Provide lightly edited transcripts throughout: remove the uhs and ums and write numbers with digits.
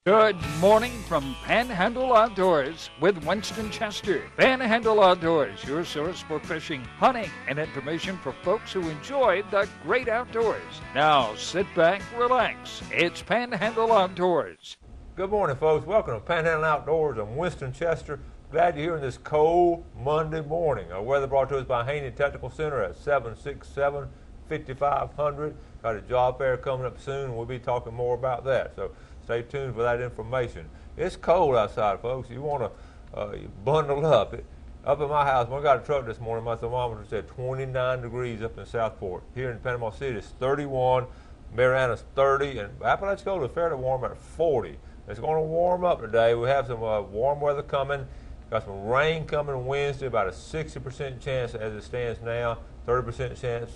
Good morning from Panhandle Outdoors with Winston Chester. Panhandle Outdoors, your source for fishing, hunting, and information for folks who enjoy the great outdoors. Now sit back, relax. It's Panhandle Outdoors. Good morning, folks. Welcome to Panhandle Outdoors. I'm Winston Chester. Glad you're here on this cold Monday morning. Our weather brought to us by Haney Technical Center at 767-5500. Got a job fair coming up soon, and we'll be talking more about that. So stay tuned for that information. It's cold outside, folks. You want to bundle up. Up at my house, when I got a truck this morning, my thermometer said 29 degrees up in Southport. Here in Panama City, it's 31. Mariana's 30, and Apalachicola is fairly warm at 40. It's going to warm up today. We have some warm weather coming. Got some rain coming Wednesday, about a 60% chance as it stands now, 30% chance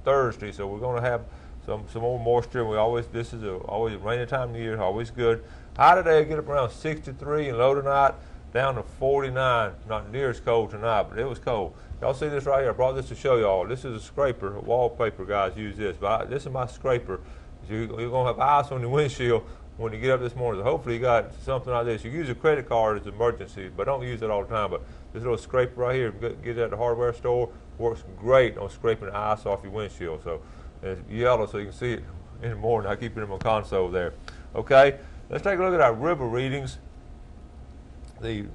Thursday. So we're going to have some more moisture. This is always a rainy time of the year, always good. High today, get up around 63, and low tonight down to 49. Not near as cold tonight, but it was cold. Y'all see this right here? I brought this to show y'all. This is a scraper, wallpaper guys use this, but this is my scraper. You're going to have ice on your windshield when you get up this morning. So hopefully you got something like this. You use a credit card as an emergency, but don't use it all the time. But this little scraper right here, get it at the hardware store, works great on scraping the ice off your windshield. So it's yellow so you can see it in the morning. I keep it in my console there. Okay, let's take a look at our river readings. The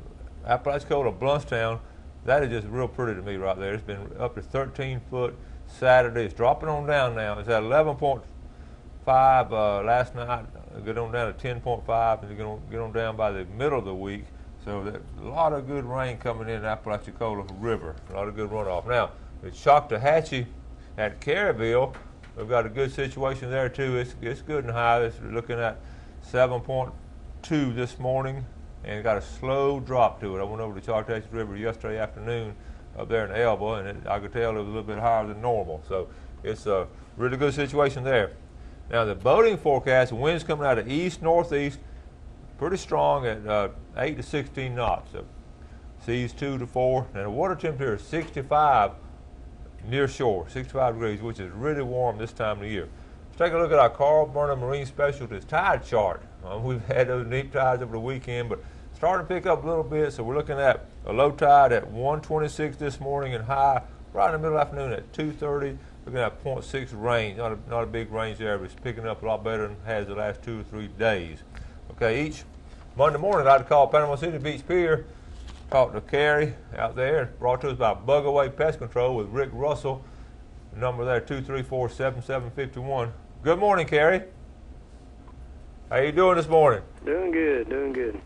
Apalachicola Bluntstown, that is just real pretty to me right there. It's been up to 13 foot Saturday. It's dropping on down now. It's at 11.5 last night. Get on down to 10.5, and get on down by the middle of the week. So a lot of good rain coming in Apalachicola River. A lot of good runoff. Now, it's Choctawhatchee at Caryville. We've got a good situation there too. It's good and high. It's looking at 7.2 this morning, and got a slow drop to it. I went over to Choctawhatchee River yesterday afternoon up there in Elba, and I could tell it was a little bit higher than normal. So it's a really good situation there. Now the boating forecast, winds coming out of east-northeast, pretty strong at 8 to 16 knots. So seas 2 to 4. Now the water temperature is 65 near shore, 65 degrees, which is really warm this time of the year. Let's take a look at our Carl Burnham Marine Specialties tide chart. We've had those neat tides over the weekend, but starting to pick up a little bit. So we're looking at a low tide at 126 this morning and high right in the middle of the afternoon at 2:30. Looking at 0.6 range, not a big range there, but it's picking up a lot better than it has the last 2 or 3 days. Okay, each Monday morning I like to call Panama City Beach Pier, talk to Carrie out there, brought to us by Bug Away Pest Control with Rick Russell. The number there, 234-7751. Good morning, Carrie. How you doing this morning? Doing good, doing good.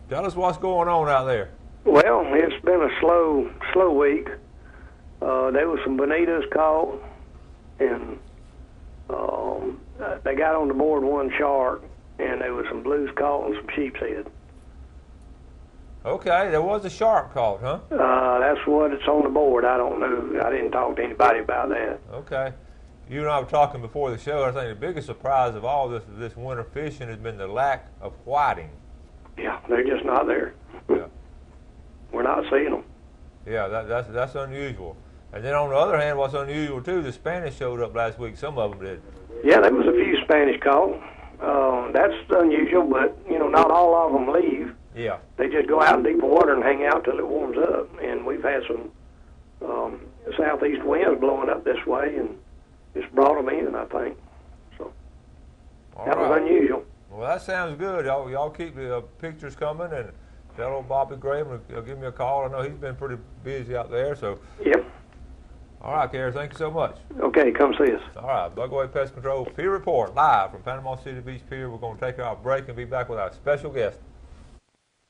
Tell us what's going on out there. Well, it's been a slow week. There was some bonitas caught, and they got on the board one shark, and there was some blues caught and some sheep's head. Okay, there was a shark caught, huh? That's what it's on the board. I don't know. I didn't talk to anybody about that. Okay. You and I were talking before the show. I think the biggest surprise of all this winter fishing has been the lack of whiting. Yeah, they're just not there. Yeah. We're not seeing them. Yeah, that's unusual. And then on the other hand, what's unusual too, the Spanish showed up last week. Some of them did. Yeah, there was a few Spanish caught. That's unusual, but not all of them leave. Yeah. They just go out in deeper water and hang out till it warms up. And we've had some southeast winds blowing up this way, and it's brought them in, I think. So that was unusual. Well, that sounds good. Y'all keep the pictures coming, and tell old Bobby Graham to give me a call. I know he's been pretty busy out there. So. Yep. All right, Carrie, thank you so much. Okay, come see us. All right, Bug Away Pest Control Pier Report live from Panama City Beach Pier. We're going to take our break and be back with our special guest.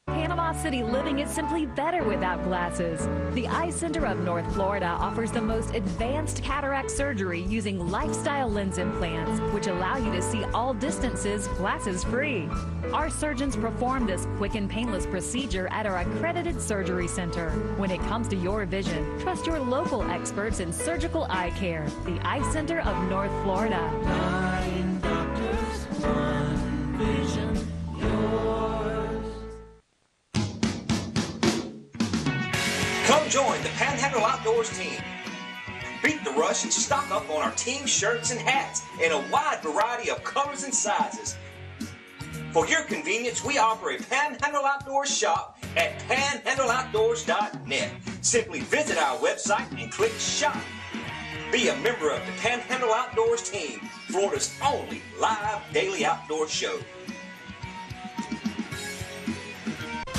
Panama City living is simply better without glasses. The Eye Center of North Florida offers the most advanced cataract surgery using lifestyle lens implants, which allow you to see all distances glasses-free. Our surgeons perform this quick and painless procedure at our accredited surgery center. When it comes to your vision, trust your local experts in surgical eye care. The Eye Center of North Florida. 9 doctors, 1 vision, yours. Come join the Panhandle Outdoors team. Beat the rush and stock up on our team shirts and hats in a wide variety of colors and sizes. For your convenience, we offer a Panhandle Outdoors shop at panhandleoutdoors.net. Simply visit our website and click shop. Be a member of the Panhandle Outdoors team, Florida's only live daily outdoor show.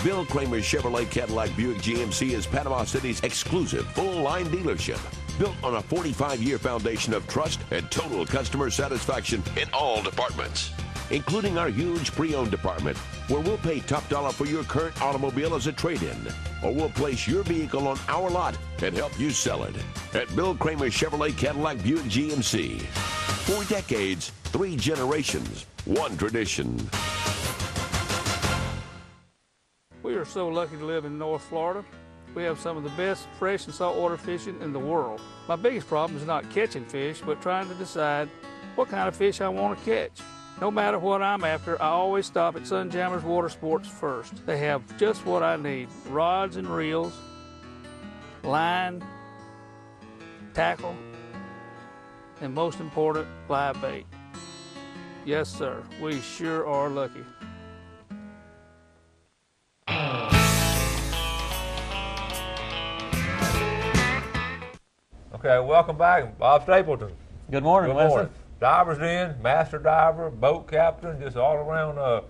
Bill Kramer Chevrolet Cadillac Buick GMC is Panama City's exclusive full-line dealership, built on a 45-year foundation of trust and total customer satisfaction in all departments, including our huge pre-owned department, where we'll pay top dollar for your current automobile as a trade-in, or we'll place your vehicle on our lot and help you sell it. At Bill Kramer Chevrolet Cadillac Buick GMC. 4 decades, 3 generations, 1 tradition. We are so lucky to live in North Florida. We have some of the best fresh and saltwater fishing in the world. My biggest problem is not catching fish, but trying to decide what kind of fish I want to catch. No matter what I'm after, I always stop at Sunjammers Water Sports first. They have just what I need: rods and reels, line, tackle, and most important, live bait. Yes, sir, we sure are lucky. Okay, welcome back, Bob Stapleton. Good morning, Good Winston. morning. Divers Den, master diver, boat captain, just all around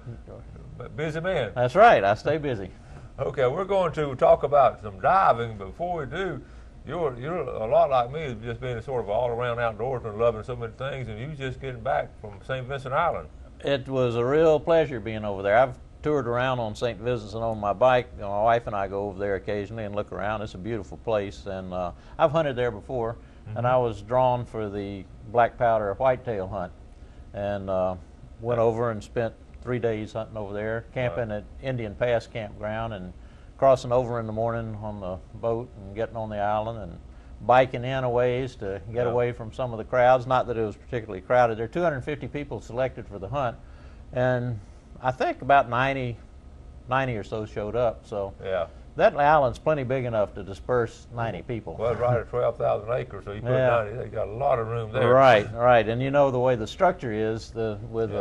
busy man. That's right, I stay busy. Okay, we're going to talk about some diving. Before we do, you're a lot like me, just being a sort of all-around outdoorsman, loving so many things, and you just getting back from St. Vincent Island. It was a real pleasure being over there. I've toured around on St. Vincent on my bike. You know, my wife and I go over there occasionally and look around. It's a beautiful place, and I've hunted there before, and I was drawn for the black powder whitetail hunt, and went over and spent 3 days hunting over there, camping at Indian Pass Campground, and crossing over in the morning on the boat and getting on the island and biking in a ways to get away from some of the crowds. Not that it was particularly crowded. There are 250 people selected for the hunt, and I think about 90 or so showed up. So that island's plenty big enough to disperse 90 people. Well, it's right at 12,000 acres, so you put 90, they got a lot of room there. Right. And you know the way the structure is, with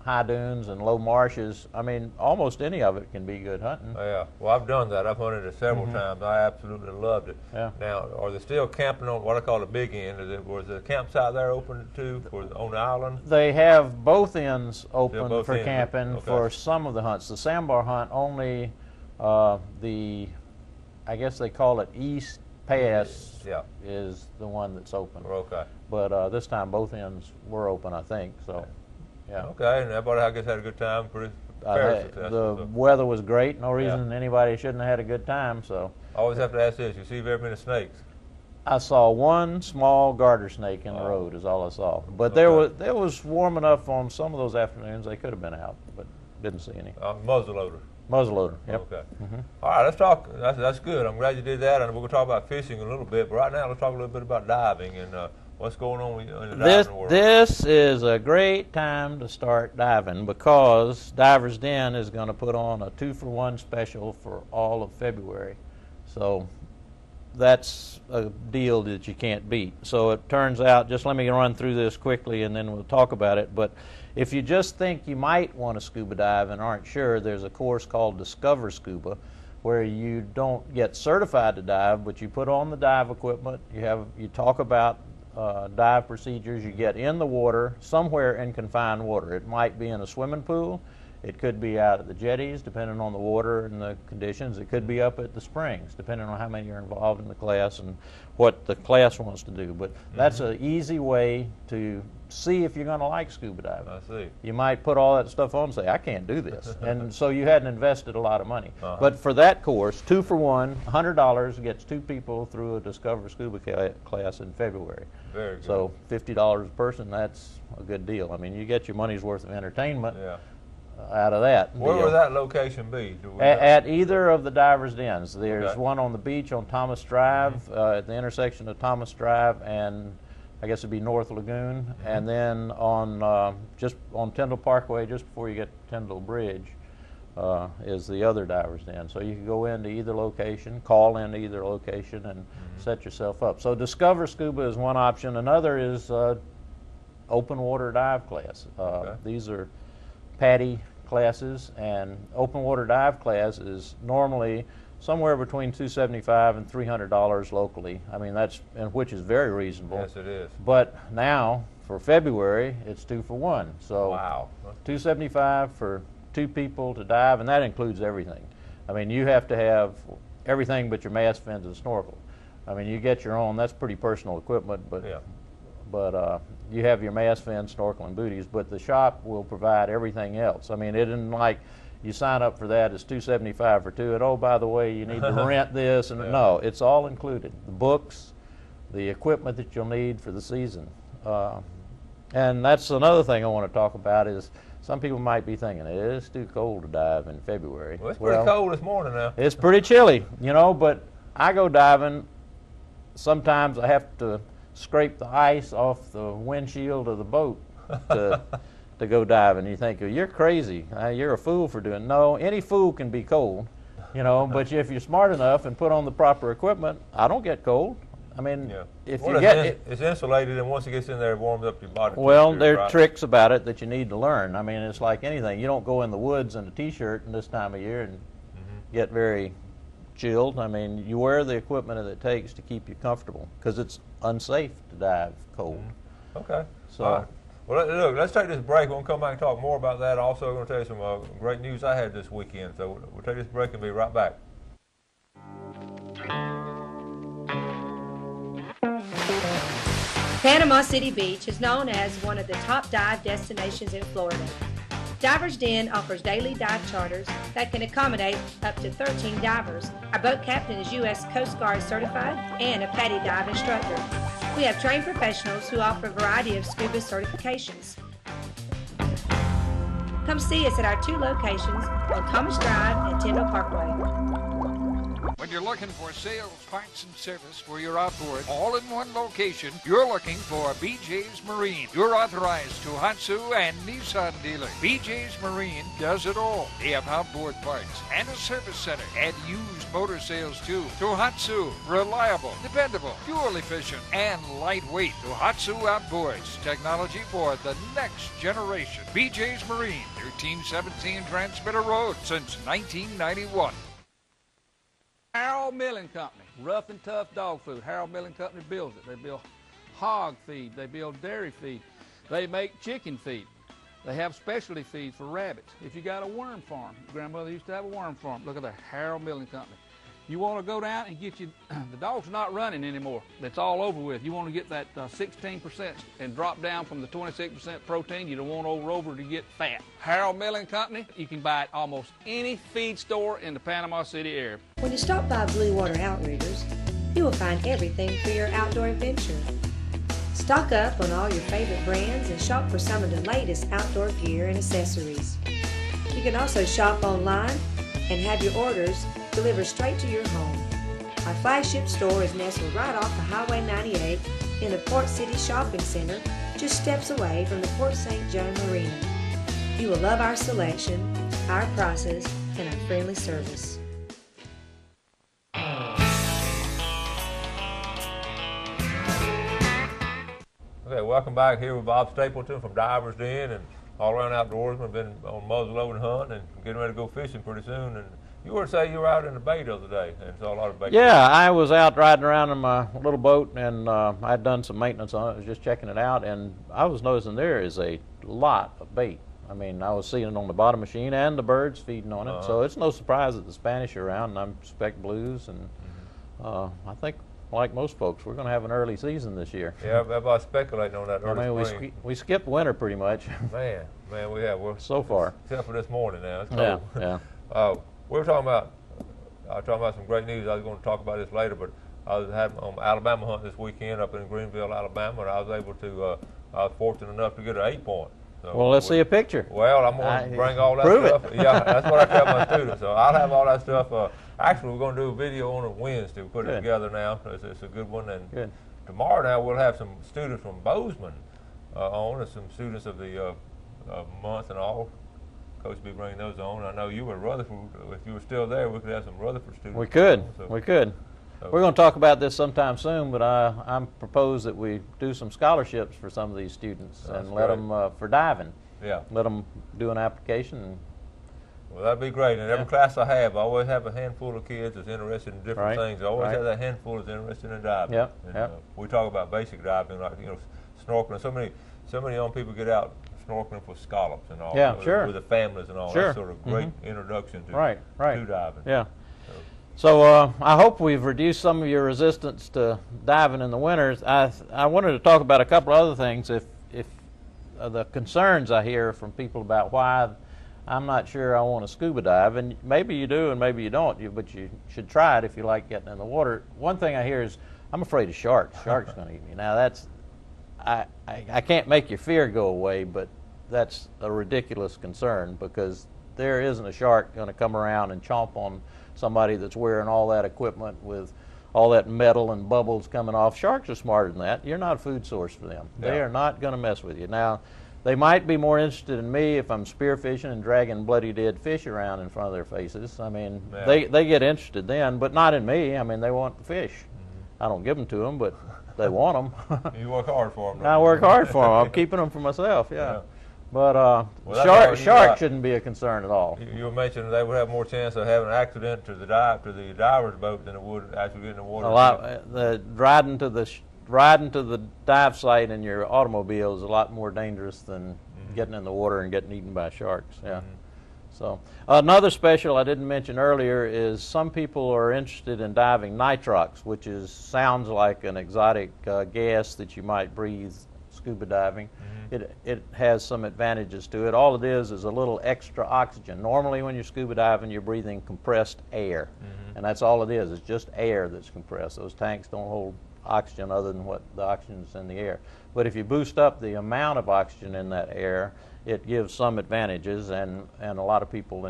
high dunes and low marshes, I mean, almost any of it can be good hunting. Yeah, well, I've done that. I've hunted it several times. I absolutely loved it. Yeah. Now, are they still camping on what I call the big end? Was the campsite there open too on the island? They have both ends open both for ends. camping for some of the hunts. The sandbar hunt only I guess they call it East Pass is the one that's open. Okay. But this time both ends were open, I think. So, yeah. Okay, and everybody, I guess, had a good time. Pretty fair successful. The weather was great. No reason anybody shouldn't have had a good time. So. I always have to ask this: you see very many snakes? I saw one small garter snake in the road. Is all I saw. But there was warm enough on some of those afternoons they could have been out, but didn't see any. Muzzleloader. Muzzleloader. Yep. Okay. All right, let's talk. That's good. I'm glad you did that, and we're going to talk about fishing a little bit. But right now, let's talk a little bit about diving and what's going on in the diving world. This is a great time to start diving because Divers Den is going to put on a 2-for-1 special for all of February. So that's a deal that you can't beat. So it turns out, just let me run through this quickly and then we'll talk about it. But if you just think you might want to scuba dive and aren't sure, there's a course called Discover Scuba where you don't get certified to dive, but you put on the dive equipment, you talk about dive procedures, you get in the water, somewhere in confined water. It might be in a swimming pool, it could be out at the jetties, depending on the water and the conditions. It could be up at the springs, depending on how many are involved in the class and what the class wants to do. But that's an easy way to see if you're going to like scuba diving. I see. You might put all that stuff on and say, I can't do this. And so you hadn't invested a lot of money. But for that course, 2-for-1, $100 gets 2 people through a Discover Scuba class in February. Very good. So $50 a person, that's a good deal. I mean, you get your money's worth of entertainment out of that. Where would that location be? At either of the Divers Dens. There's one on the beach on Thomas Drive, at the intersection of Thomas Drive and I guess it'd be North Lagoon, and then on just on Tyndall Parkway, just before you get to Tyndall Bridge, is the other Divers Den. So you can go into either location, call into either location, and set yourself up. So Discover Scuba is one option. Another is open water dive class. These are PADI classes, and open water dive class is normally somewhere between $275 and $300 locally. I mean, which is very reasonable. Yes, it is. But now for February, it's 2 for 1. So wow, $275 for 2 people to dive, and that includes everything. I mean, you have to have everything but your mask, fins, and snorkel. I mean, you get your own. That's pretty personal equipment, but you have your mask, fins, snorkel, and booties. But the shop will provide everything else. I mean, it isn't like you sign up for that. It's $275 for 2, and oh, by the way, you need to rent this. And no, it's all included. The books, the equipment that you'll need for the season, and that's another thing I want to talk about is. Some people might be thinking, it's too cold to dive in February. Well, it's pretty cold this morning now. It's pretty chilly, you know, but I go diving. Sometimes I have to scrape the ice off the windshield of the boat to go diving. You think, well, you're crazy. You're a fool for doing. No, any fool can be cold, you know, but if you're smart enough and put on the proper equipment, I don't get cold. I mean, if you get it, it's insulated, and once it gets in there, it warms up your body. Well, there are tricks about it that you need to learn. I mean, it's like anything. You don't go in the woods in a T-shirt in this time of year and get very chilled. I mean, you wear the equipment that it takes to keep you comfortable because it's unsafe to dive cold. Okay. So, all right. Well, look, let's take this break. We'll come back and talk more about that. Also, I'm going to tell you some great news I had this weekend. So we'll take this break and be right back. Panama City Beach is known as one of the top dive destinations in Florida. Divers Den offers daily dive charters that can accommodate up to 13 divers. Our boat captain is U.S. Coast Guard certified and a PADI dive instructor. We have trained professionals who offer a variety of scuba certifications. Come see us at our 2 locations on Thomas Drive and Tyndall Parkway. When you're looking for sales, parts, and service for your outboard, all in one location, you're looking for BJ's Marine, your authorized Tohatsu and Nissan dealer. BJ's Marine does it all. They have outboard parts and a service center and used motor sales too. Tohatsu, reliable, dependable, fuel efficient, and lightweight. Tohatsu Outboards, technology for the next generation. BJ's Marine, 1317 Transmitter Road since 1991. Harold Milling Company, rough and tough dog food. Harold Milling Company builds it. They build hog feed. They build dairy feed. They make chicken feed. They have specialty feed for rabbits. If you got a worm farm, grandmother used to have a worm farm. Look at the Harold Milling Company. You want to go down and get you, the dog's not running anymore. It's all over with. You want to get that 16% and drop down from the 26% protein. You don't want over to get fat. Harold Milling Company, you can buy at almost any feed store in the Panama City area. When you stop by Blue Water Outriggers, you will find everything for your outdoor adventure. Stock up on all your favorite brands and shop for some of the latest outdoor gear and accessories. You can also shop online and have your orders delivered straight to your home. Our flagship store is nestled right off of Highway 98 in the Port City Shopping Center, just steps away from the Port St. John Marina. You will love our selection, our prices, and our friendly service. Okay, welcome back here with Bob Stapleton from Divers Den and All Around Outdoorsman. Been on muzzleloading hunt and getting ready to go fishing pretty soon. And you were to say you were out in the bay the other day and saw a lot of bait. Yeah, I was out riding around in my little boat, and I'd done some maintenance on it. I was just checking it out, and I was noticing there is a lot of bait. I mean, I was seeing it on the bottom machine and the birds feeding on it. So it's no surprise that the Spanish are around, and I'm spec blues, and I think, like most folks, we're going to have an early season this year. Yeah, everybody's speculating on that early spring. We skipped winter pretty much. Man, we have. So far. Except for this morning now. It's cold. Yeah. We were talking about some great news. I was going to talk about this later, but I was having Alabama hunt this weekend up in Greenville, Alabama, and I was able to. I was fortunate enough to get an 8-point. So well, let's see a picture. Well, I'm going to bring all that prove stuff. It. Yeah, that's what I tell my students. So I'll have all that stuff. Actually, we're going to do a video on it Wednesday. We'll put it together now. It's a good one. And tomorrow now we'll have some students from Bozeman on, and some students of the month and all. Coach will be bringing those on. I know you were Rutherford. If you were still there, we could have some Rutherford students. We could. On, so. We could. So. We're going to talk about this sometime soon, but I propose that we do some scholarships for some of these students and let them for diving. Yeah. Let them do an application and Well, that'd be great. And every class I have, I always have a handful of kids that's interested in different things. I always have that handful that's interested in diving. Yep. And, we talk about basic diving, like snorkeling. So many young people get out snorkeling for scallops and all. Yeah, sure. With the families and all. Sure. That's sort of great introduction to to diving. Yeah. So I hope we've reduced some of your resistance to diving in the winters. I wanted to talk about a couple of other things. If the concerns I hear from people about why I'm not sure I want to scuba dive, and maybe you do and maybe you don't, but you should try it if you like getting in the water. One thing I hear is, I'm afraid of sharks. Sharks going to eat me. Now that's, I can't make your fear go away, but that's a ridiculous concern, because there isn't a shark going to come around and chomp on somebody that's wearing all that equipment with all that metal and bubbles coming off. Sharks are smarter than that. You're not a food source for them. Yeah. They are not going to mess with you. Now, they might be more interested in me if I'm spearfishing and dragging bloody dead fish around in front of their faces. I mean, they get interested then, but not in me. I mean, they want the fish. I don't give them to them, but they want them. You work hard for them. I work hard for them. I'm keeping them for myself, yeah. But shark shouldn't be a concern at all. You mentioned they would have more chance of having an accident to the diver's boat than it would actually get in the water. A lot. Riding to the dive site in your automobile is a lot more dangerous than getting in the water and getting eaten by sharks. Yeah. So another special I didn't mention earlier is some people are interested in diving nitrox, which sounds like an exotic gas that you might breathe scuba diving. It has some advantages to it. All it is a little extra oxygen. Normally when you're scuba diving, you're breathing compressed air, and that's all it is. It's just air that's compressed. Those tanks don't hold oxygen other than what the oxygen's in the air. But if you boost up the amount of oxygen in that air, it gives some advantages, and a lot of people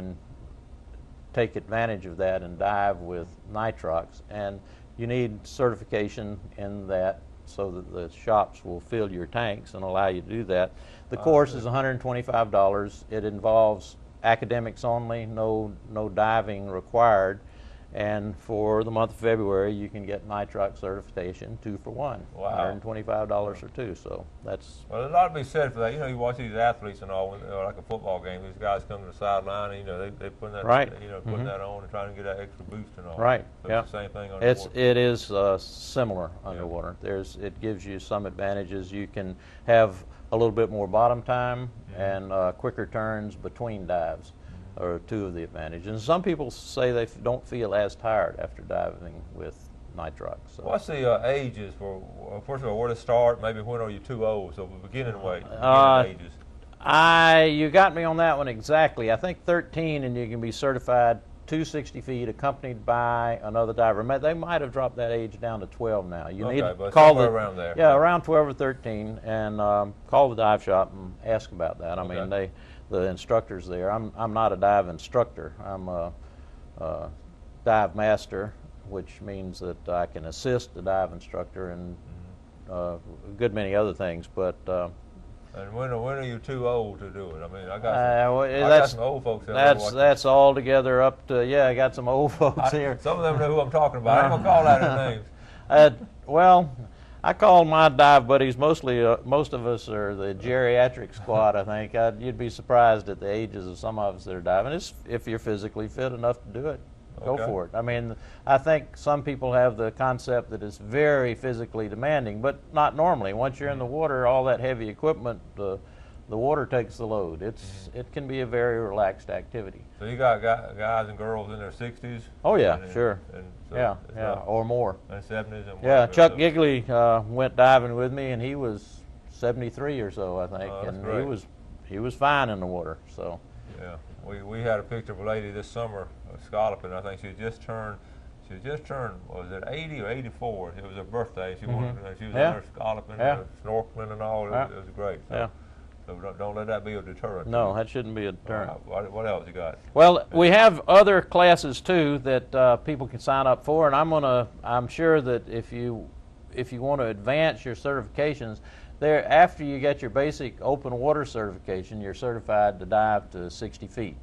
take advantage of that and dive with nitrox. And you need certification in that, so that the shops will fill your tanks and allow you to do that. The course is $125. It involves academics only, no diving required. And for the month of February, you can get nitrox certification 2 for 1. Wow. $125 for 2. So that's. Well, there's a lot to be said for that. You watch these athletes and all, like a football game. These guys come to the sideline, and they putting that, putting that on and trying to get that extra boost and all. Right. So yeah. it's the same thing underwater. It is similar underwater. It gives you some advantages. You can have a little bit more bottom time and quicker turns between dives. Are 2 of the advantages. And some people say they don't feel as tired after diving with nitrox. So. What's the ages for, first of all, where to start? Maybe when are you too old? So beginning weight, ages. You got me on that one exactly. I think 13, and you can be certified 260 feet accompanied by another diver. They might have dropped that age down to 12 now. You need to call around there. Yeah, around 12 or 13, and call the dive shop and ask about that. I mean, the instructors there. I'm not a dive instructor. I'm a dive master, which means that I can assist the dive instructor in a good many other things. But and when are you too old to do it? I mean, I got some old folks. That's all together up to I got some old folks here. Some of them know who I'm talking about. I'm gonna call out their names. Well, I call my dive buddies mostly. Most of us are the geriatric squad. I think you'd be surprised at the ages of some of us that are diving. If you're physically fit enough to do it, go for it. I mean, I think some people have the concept that it's very physically demanding, but not normally. Once you're in the water, all that heavy equipment, the water takes the load. It can be a very relaxed activity. So you got guys and girls in their 60s? Oh yeah, sure. And so or more. And 70s and yeah, Chuck Gigley went diving with me, and he was 73 or so, I think, and great. he was fine in the water. So. Yeah, we had a picture of a lady this summer, scalloping. I think she just turned. Was it 80 or 84? It was her birthday. She wanted. She was in there scalloping, snorkeling, and all. It was great. So, So don't let that be a deterrent. No, that shouldn't be a deterrent. What else you got? Well, we have other classes too that people can sign up for, and I'm sure that if you want to advance your certifications, after you get your basic open water certification, you're certified to dive to 60 feet.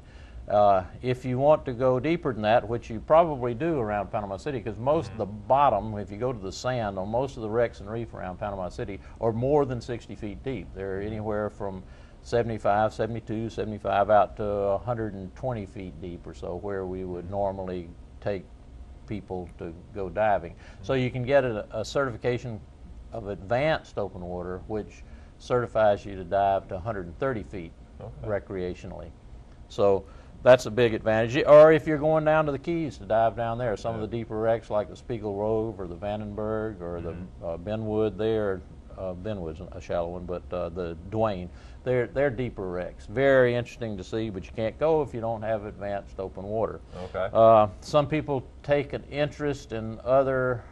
If you want to go deeper than that, which you probably do around Panama City, because most of the bottom, if you go to the sand on most of the wrecks and reef around Panama City, are more than 60 feet deep. They're anywhere from 75, 72, 75 out to 120 feet deep or so, where we would normally take people to go diving. So you can get a certification of advanced open water, which certifies you to dive to 130 feet recreationally. So that's a big advantage. Or if you're going down to the Keys to dive down there, some of the deeper wrecks like the Spiegel Rove or the Vandenberg or the Benwood there, Benwood's a shallow one, but the Duane, they're deeper wrecks. Very interesting to see, but you can't go if you don't have advanced open water. Okay. Some people take an interest in other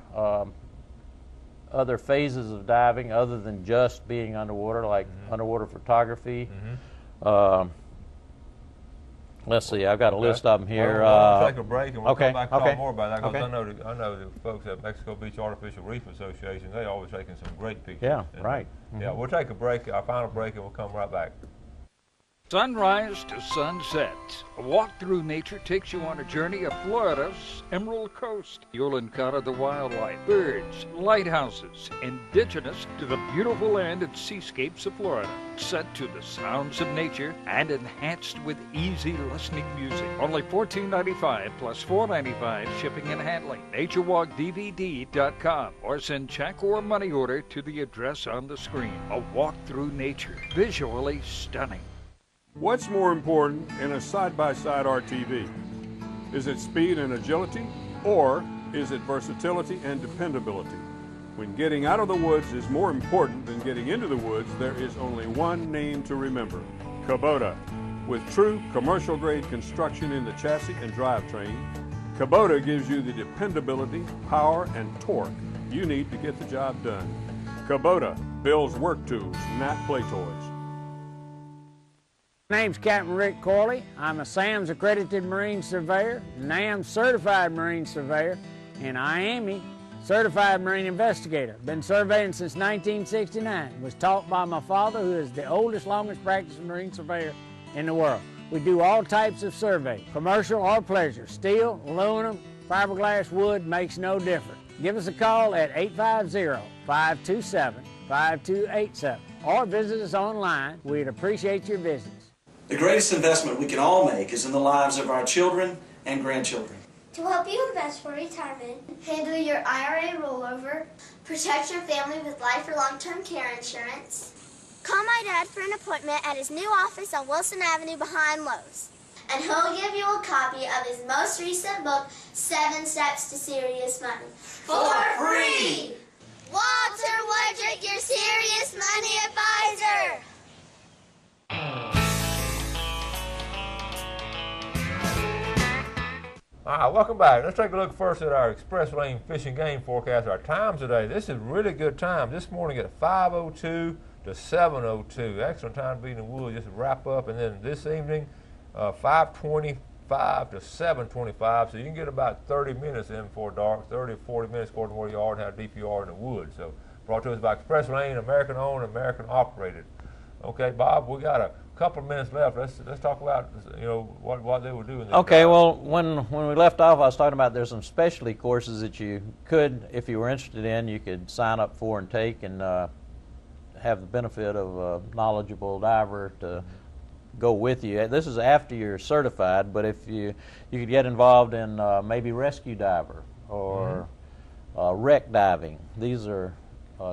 phases of diving other than just being underwater, like underwater photography. Let's see, I've got a list of them here. We'll take a break and we'll come back and talk okay. more about that, because I know the folks at Mexico Beach Artificial Reef Association, they always taking some great pictures. Yeah, right. Yeah, we'll take a break, our final break, and we'll come right back. Sunrise to sunset. A walk through nature takes you on a journey of Florida's Emerald Coast. You'll encounter the wildlife, birds, lighthouses, indigenous to the beautiful land and seascapes of Florida, set to the sounds of nature and enhanced with easy listening music. Only $14.95 plus $4.95 shipping and handling. NatureWalkDVD.com, or send check or money order to the address on the screen. A walk through nature, visually stunning. What's more important in a side-by-side RTV? Is it speed and agility, or is it versatility and dependability? When getting out of the woods is more important than getting into the woods, there is only one name to remember: Kubota. With true commercial-grade construction in the chassis and drivetrain, Kubota gives you the dependability, power, and torque you need to get the job done. Kubota builds work tools, not play toys. My name's Captain Rick Corley. I'm a SAMS accredited Marine Surveyor, NAM certified Marine Surveyor, and IAME certified Marine Investigator. Been surveying since 1969. Was taught by my father, who is the oldest, longest practicing Marine Surveyor in the world. We do all types of survey, commercial or pleasure. Steel, aluminum, fiberglass, wood, makes no difference. Give us a call at 850-527-5287 or visit us online. We'd appreciate your visits. The greatest investment we can all make is in the lives of our children and grandchildren. To help you invest for retirement, handle your IRA rollover, protect your family with life or long-term care insurance, call my dad for an appointment at his new office on Wilson Avenue behind Lowe's. And he'll give you a copy of his most recent book, 7 Steps to Serious Money. For free! Walter Woodrick, your Serious Money Advisor! All right, welcome back. Let's take a look first at our Express Lane Fishing Game forecast. Our time today, this is really good time. This morning at 5:02 to 7:02. Excellent time to be in the woods, just to wrap up. And then this evening, 5:25 to 7:25. So you can get about 30 minutes in before dark, 30 or 40 minutes according to where you are and how deep you are in the woods. So brought to us by Express Lane, American owned, American operated. Okay, Bob, we got a couple of minutes left. Let's talk about what they were doing. Okay, well, when we left off, I was talking about there's some specialty courses that you could, if you were interested in, you could sign up for and take and have the benefit of a knowledgeable diver to go with you. This is after you're certified, but if you could get involved in maybe rescue diver or wreck diving. These are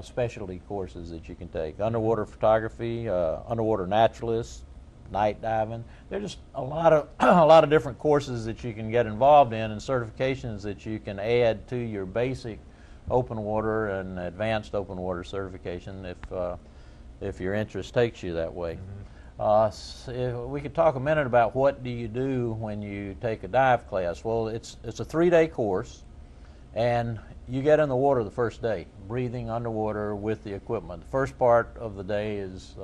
specialty courses that you can take. Underwater photography, underwater naturalist, night diving. There's just a lot of different courses that you can get involved in and certifications that you can add to your basic open water and advanced open water certification if your interest takes you that way. We could talk a minute about what do you do when you take a dive class. Well, it's a 3-day course, and you get in the water the first day, breathing underwater with the equipment. The first part of the day is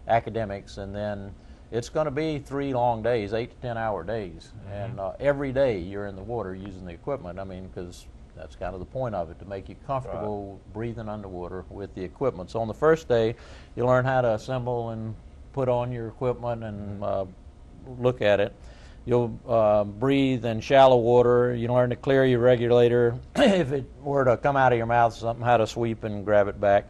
academics, and then it's going to be 3 long days, 8 to 10 hour days. And every day you're in the water using the equipment. I mean, because that's kind of the point of it, to make you comfortable breathing underwater with the equipment. So on the first day, you learn how to assemble and put on your equipment and look at it. You'll breathe in shallow water. You learn to clear your regulator. If it were to come out of your mouth, something, how to sweep and grab it back.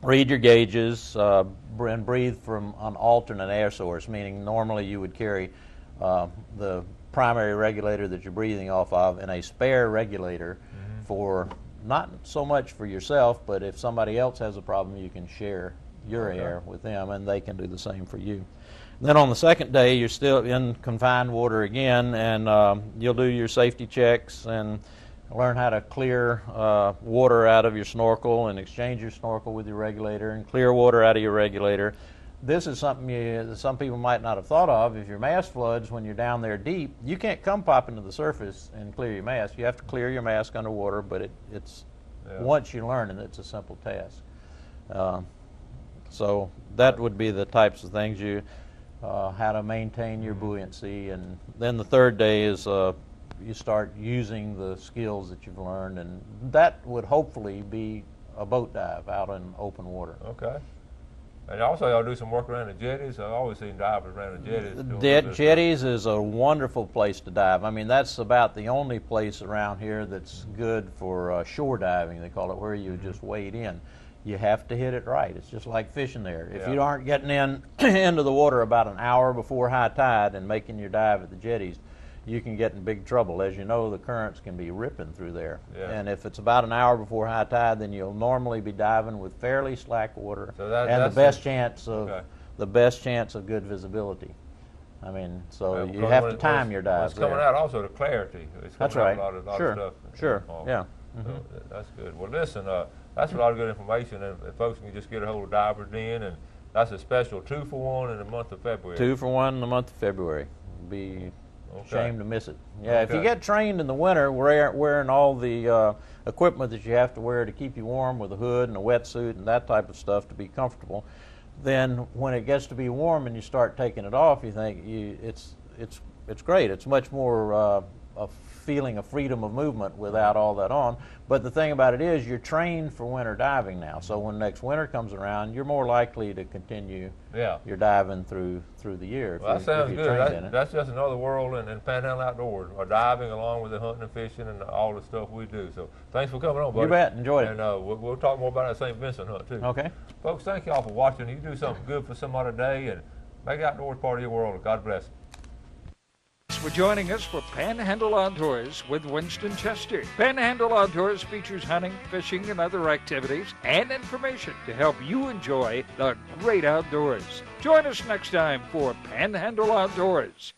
read your gauges, and breathe from an alternate air source, meaning normally you would carry the primary regulator that you're breathing off of and a spare regulator for not so much for yourself, but if somebody else has a problem, you can share your air with them, and they can do the same for you. Then on the second day, you're still in confined water again, and you'll do your safety checks and learn how to clear water out of your snorkel and exchange your snorkel with your regulator and clear water out of your regulator. This is something some people might not have thought of. If your mask floods when you're down there deep, you can't come popping to the surface and clear your mask. You have to clear your mask underwater, but it's once you learn it, it's a simple task. So that would be the types of things how to maintain your buoyancy. And then the third day is you start using the skills that you've learned, and that would hopefully be a boat dive out in open water. Okay. And also y'all do some work around the jetties. I've always seen divers around the jetties. Jetties is a wonderful place to dive. I mean, that's about the only place around here that's good for shore diving, they call it, where you just wade in. You have to hit it right. It's just like fishing there. If you aren't getting into the water about an hour before high tide and making your dive at the jetties, you can get in big trouble. As you know, the currents can be ripping through there. And if it's about an hour before high tide, then you'll normally be diving with fairly slack water and the best chance of good visibility. I mean, so you have to time your dives. It's coming out also to clarity. It's coming out a lot of stuff. Sure. Yeah. So that's good. Well, listen, that's a lot of good information, and folks can just get a hold of Divers Den, and that's a special 2-for-1 in the month of February. 2-for-1 in the month of February. Be shame to miss it. Yeah, if you get trained in the winter, wearing all the equipment that you have to wear to keep you warm with a hood and a wetsuit and that type of stuff to be comfortable, then when it gets to be warm and you start taking it off, you think it's great. It's much more a feeling of freedom of movement without all that on. But the thing about it is you're trained for winter diving now, so when next winter comes around, you're more likely to continue your diving through the year. Well, that sounds good. That's just another world in Panhandle Outdoors, diving along with the hunting and fishing and all the stuff we do. So thanks for coming on, buddy. You bet. Enjoyed it. And we'll talk more about that St. Vincent hunt, too. Okay. Folks, thank you all for watching. You do something good for some other day, and make outdoors part of your world. God bless. Thanks for joining us for Panhandle Outdoors with Winston Chester. Panhandle Outdoors features hunting, fishing, and other activities and information to help you enjoy the great outdoors. Join us next time for Panhandle Outdoors.